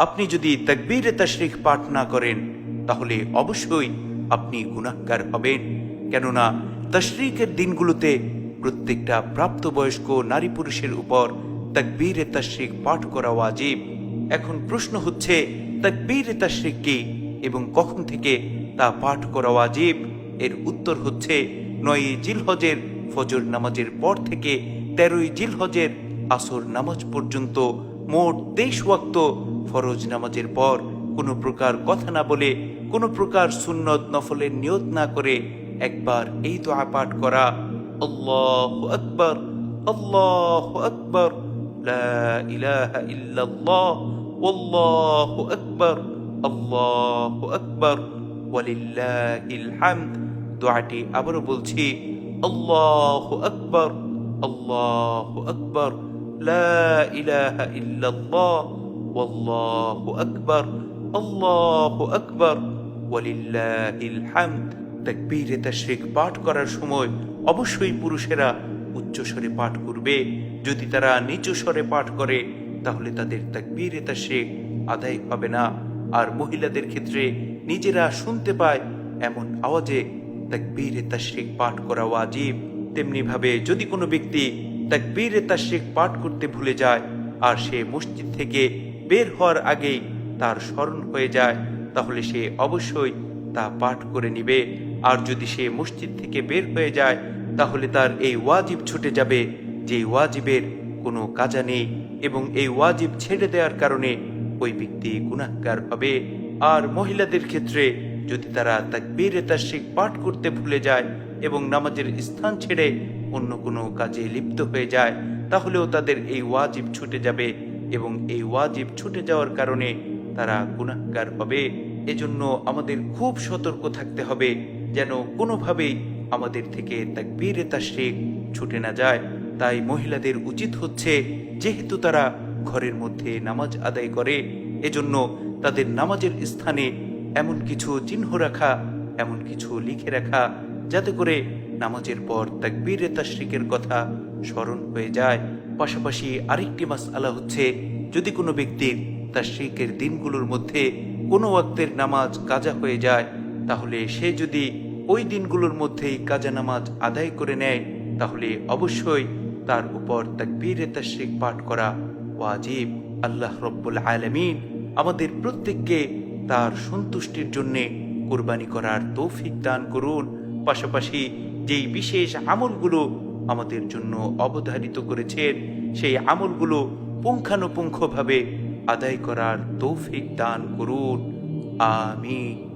আপনি যদি তাকবীরে তাশরিক পাঠ না করেন তাহলে অবশ্যই আপনি গুনাহগার হবেন। কেননা তাশরিকের দিনগুলোতে প্রত্যেকটা প্রাপ্তবয়স্ক নারী পুরুষের উপর তাকবীরে তাশরিক পাঠ করা ওয়াজিব। এখন প্রশ্ন হচ্ছে, তাকবীরে তাশরিক কি এবং কখন থেকে তা পাঠ করা ওয়াজিব? এর উত্তর হচ্ছে ৯ জিলহজের ফজর নামাজের পর থেকে ১৩ জিলহজের আসর নামাজ পর্যন্ত মোট ২৩ ওয়াক্ত ফরজ নামাজের পর কোনো প্রকার কথা না বলে, কোনো প্রকার সুন্নত নফলের নিয়ত না করে একবার এই দোয়া পাঠ করা, আল্লাহু আকবার, আল্লাহু আকবার, লা ইলাহা ইল্লাল্লাহ, ওয়াল্লাহু আকবার, আল্লাহু আকবার, ওয়ালিল্লাহিল হামদ। দোয়াটি আবারও বলছি, আল্লাহু আকবার, আল্লাহু আকবার, লা ইলাহা ইল্লাল্লাহ, ওয়াল্লাহু আকবার, আল্লাহু আকবার, ওয়ালিল্লাহিল হামদ। তাকবীরে তাশরিক পাঠ করার সময় অবশ্যই পুরুষেরা উচ্চস্বরে পাঠ করবে। যদি তারা নিচু স্বরে পাঠ করে তাহলে তাদের তাকবীরে তাশরিক আদায় হবে না। আর মহিলাদের ক্ষেত্রে নিজেরা শুনতে পায় এমন আওয়াজে তাকবীরে তাশরিক পাঠ করা ওয়াজিব। তেমনি ভাবে যদি কোনো ব্যক্তি তাকবীরে তাশরিক পাঠ করতে ভুলে যায় আর সে মসজিদ থেকে বের হওয়ার আগেই তার স্মরণ হয়ে যায় তাহলে সে অবশ্যই তা পাঠ করে নিবে। আর যদি সে মসজিদ থেকে বের হয়ে যায় তাহলে তার এই ওয়াজিব ছুটে যাবে যে ওয়াজিবের কোনো কাজা নেই, এবং এই ওয়াজিব ছেড়ে দেওয়ার কারণে ওই ব্যক্তি গুনাহগার হবে। আর মহিলাদের ক্ষেত্রে যদি তারা তাকবীরে তাশরিক পাঠ করতে ভুলে যায় এবং নামাজের স্থান ছেড়ে অন্য কোনো কাজে লিপ্ত হয়ে যায় তাহলেও তাদের এই ওয়াজিব ছুটে যাবে, এবং এই ওয়াজিব ছুটে যাওয়ার কারণে তারা গুনাহগার হবে। এজন্য আমাদের খুব সতর্ক থাকতে হবে যেন কোনোভাবেই আমাদের থেকে তাকবীরে তাশরিক ছুটে না যায়। তাই মহিলাদের উচিত হচ্ছে, যেহেতু তারা ঘরের মধ্যে নামাজ আদায় করে, এজন্য তাদের নামাজের স্থানে এমন কিছু চিহ্ন রাখা, এমন কিছু লিখে রাখা যাতে করে নামাজের পর তাকবীরে তাশরিকের কথা স্মরণ হয়ে যায়। পাশাপাশি আরেকটি মাসআলা হচ্ছে, যদি কোনো ব্যক্তির তাশরিকের দিনগুলোর মধ্যে কোনো ওয়াক্তের নামাজ কাজা হয়ে যায় তাহলে সে যদি ওই দিনগুলোর মধ্যেই কাজা নামাজ আদায় করে নেয় তাহলে অবশ্যই তার উপর তাকবীরে তাশরিক পাঠ করা ওয়াজিব। আল্লাহ রব্বুল আলামিন আমাদের প্রত্যেককে তার সন্তুষ্টির জন্যে কুরবানি করার তৌফিক দান করুন। পাশাপাশি যেই বিশেষ আমলগুলো আমাদের জন্য অবধারিত করেছেন সেই আমলগুলো পুঙ্খানুপুঙ্খভাবে আদায় করার তৌফিক দান করুন। আমিন।